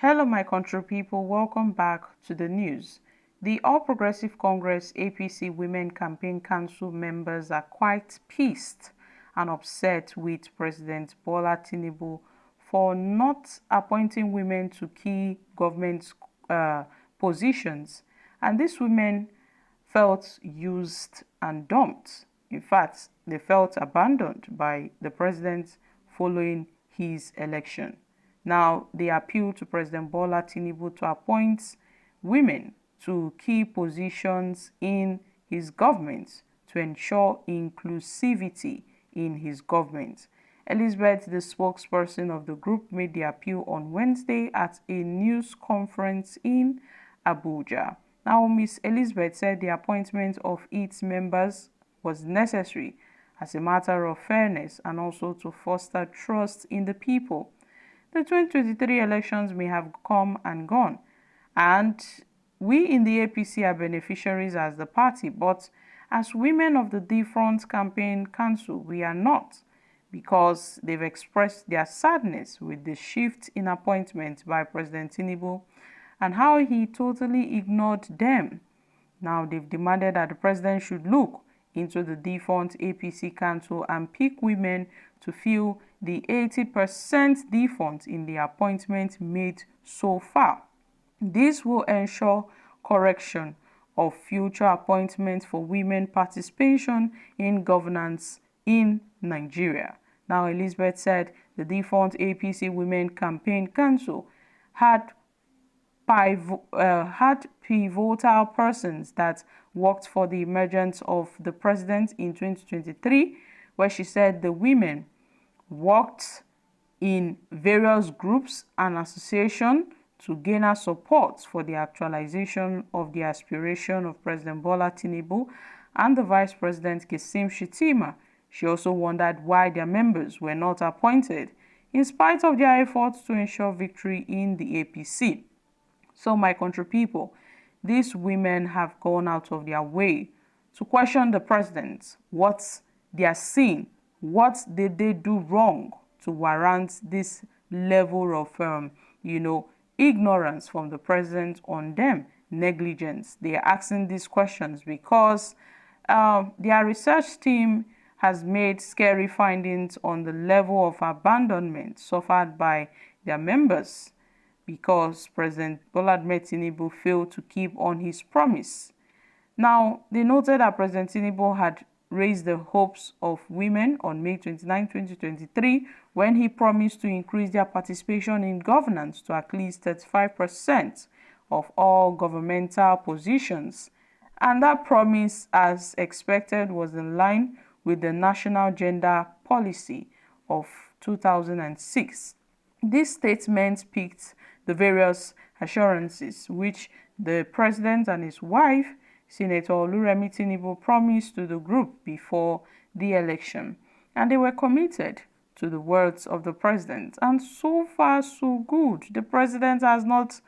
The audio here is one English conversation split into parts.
Hello, my country people. Welcome back to the news. The All Progressive Congress APC Women Campaign Council members are quite pissed and upset with President Bola Tinubu for not appointing women to key government positions. And these women felt used and dumped. In fact, they felt abandoned by the president following his election. Now, they appeal to President Bola Tinubu to appoint women to key positions in his government to ensure inclusivity in his government. Elizabeth, the spokesperson of the group, made the appeal on Wednesday at a news conference in Abuja. Now, Ms. Elizabeth said the appointment of its members was necessary as a matter of fairness and also to foster trust in the people. The 2023 elections may have come and gone, and we in the APC are beneficiaries as the party, but as women of the different campaign council, we are not, because they've expressed their sadness with the shift in appointment by President Tinubu and how he totally ignored them. Now they've demanded that the president should look into the defunct APC council and pick women to fill the 80% defunct in the appointment made so far. This will ensure correction of future appointments for women participation in governance in Nigeria. Now, Elizabeth said the defunct APC Women Campaign Council had pivotal persons that worked for the emergence of the president in 2023, where she said the women worked in various groups and associations to gain support for the actualization of the aspiration of President Bola Tinubu and the Vice President Kashim Shettima. She also wondered why their members were not appointed, in spite of their efforts to ensure victory in the APC. So, my country people, these women have gone out of their way to question the president, what they are seeing, what did they do wrong to warrant this level of, ignorance from the president on them, negligence. They are asking these questions because their research team has made scary findings on the level of abandonment suffered by their members, because President Bola Tinubu failed to keep on his promise. Now, they noted that President Tinubu had raised the hopes of women on May 29, 2023, when he promised to increase their participation in governance to at least 35% of all governmental positions. And that promise, as expected, was in line with the National Gender Policy of 2006. This statement picked the various assurances which the president and his wife, Senator Oluremi Tinubu, promised to the group before the election. And they were committed to the words of the president. And so far, so good. The president has not,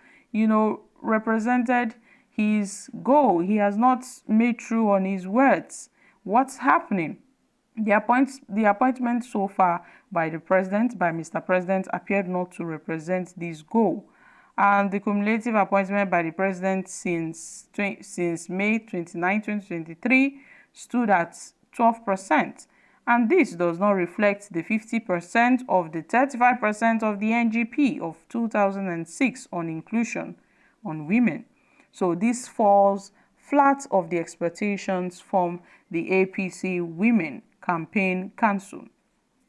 represented his goal. He has not made true on his words. What's happening? The appointment so far by the president, by Mr. President, appeared not to represent this goal. And the cumulative appointment by the president since May 29, 2023 stood at 12%. And this does not reflect the 50% of the 35% of the NGP of 2006 on inclusion on women. So this falls flat of the expectations from the APC Women Campaign Council,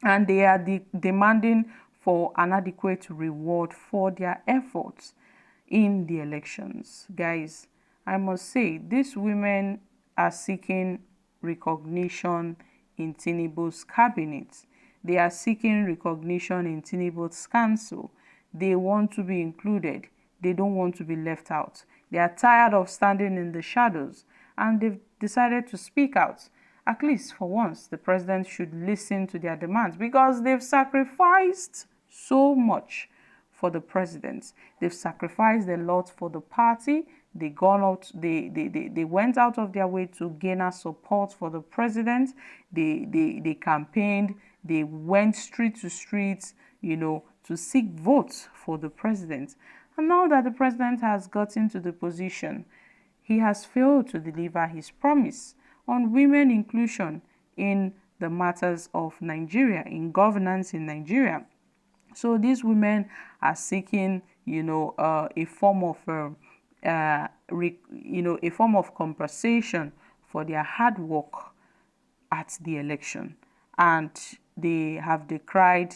and they are demanding for an adequate reward for their efforts in the elections. Guys, I must say, these women are seeking recognition in Tinubu's cabinet. They are seeking recognition in Tinubu's council. They want to be included. They don't want to be left out. They are tired of standing in the shadows, and they've decided to speak out. At least for once, the president should listen to their demands, because they've sacrificed so much for the president. They've sacrificed a lot for the party. They went out of their way to gain support for the president. They campaigned. They went street to street, to seek votes for the president. And now that the president has gotten to the position, he has failed to deliver his promise on women inclusion in the matters of Nigeria, in governance in Nigeria. So these women are seeking, a form of, a form of compensation for their hard work at the election, and they have decried,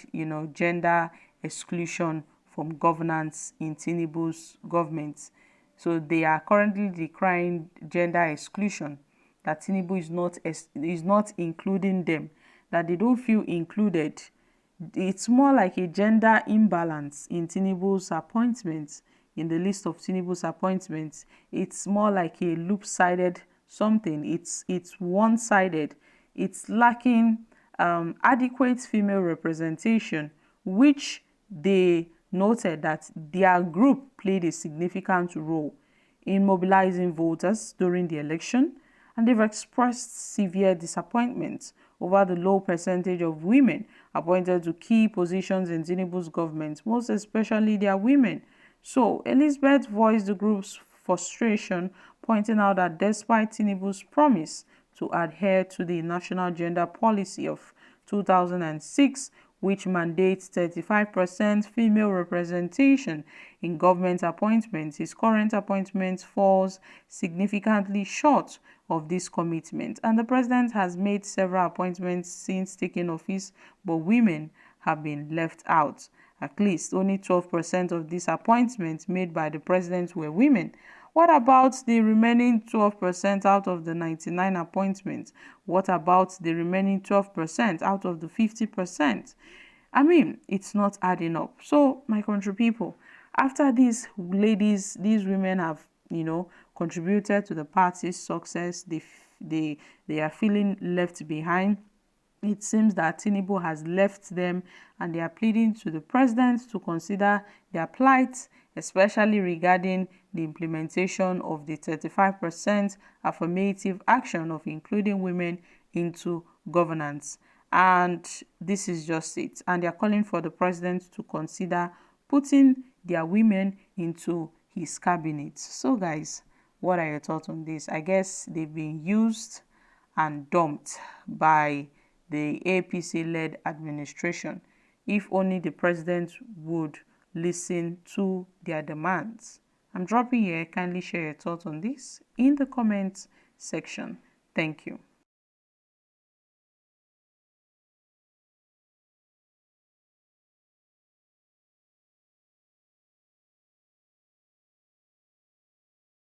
gender exclusion from governance in Tinubu's government. So they are currently decrying gender exclusion, that Tinubu is not including them, that they don't feel included. It's more like a gender imbalance in Tinubu's appointments, in the list of Tinubu's appointments. It's more like a loop-sided something. It's one-sided. It's lacking adequate female representation, which they noted that their group played a significant role in mobilizing voters during the election, and they've expressed severe disappointment over the low percentage of women appointed to key positions in Tinubu's government, most especially their women. So Elizabeth voiced the group's frustration, pointing out that despite Tinubu's promise to adhere to the National Gender Policy of 2006, which mandates 35% female representation in government appointments, his current appointment falls significantly short of this commitment. And the president has made several appointments since taking office, but women have been left out. At least only 12% of these appointments made by the president were women. What about the remaining 12% out of the 99 appointments? What about the remaining 12% out of the 50%? I mean, it's not adding up. So, my country people, after these ladies, these women have, contributed to the party's success, they are feeling left behind. It seems that Tinubu has left them, and they are pleading to the president to consider their plight, especially regarding the implementation of the 35% affirmative action of including women into governance. And this is just it. And they are calling for the president to consider putting their women into his cabinet. So guys, what are your thoughts on this? I guess they've been used and dumped by the APC-led administration. If only the president would listen to their demands. I'm dropping here. Kindly share your thoughts on this in the comments section. Thank you.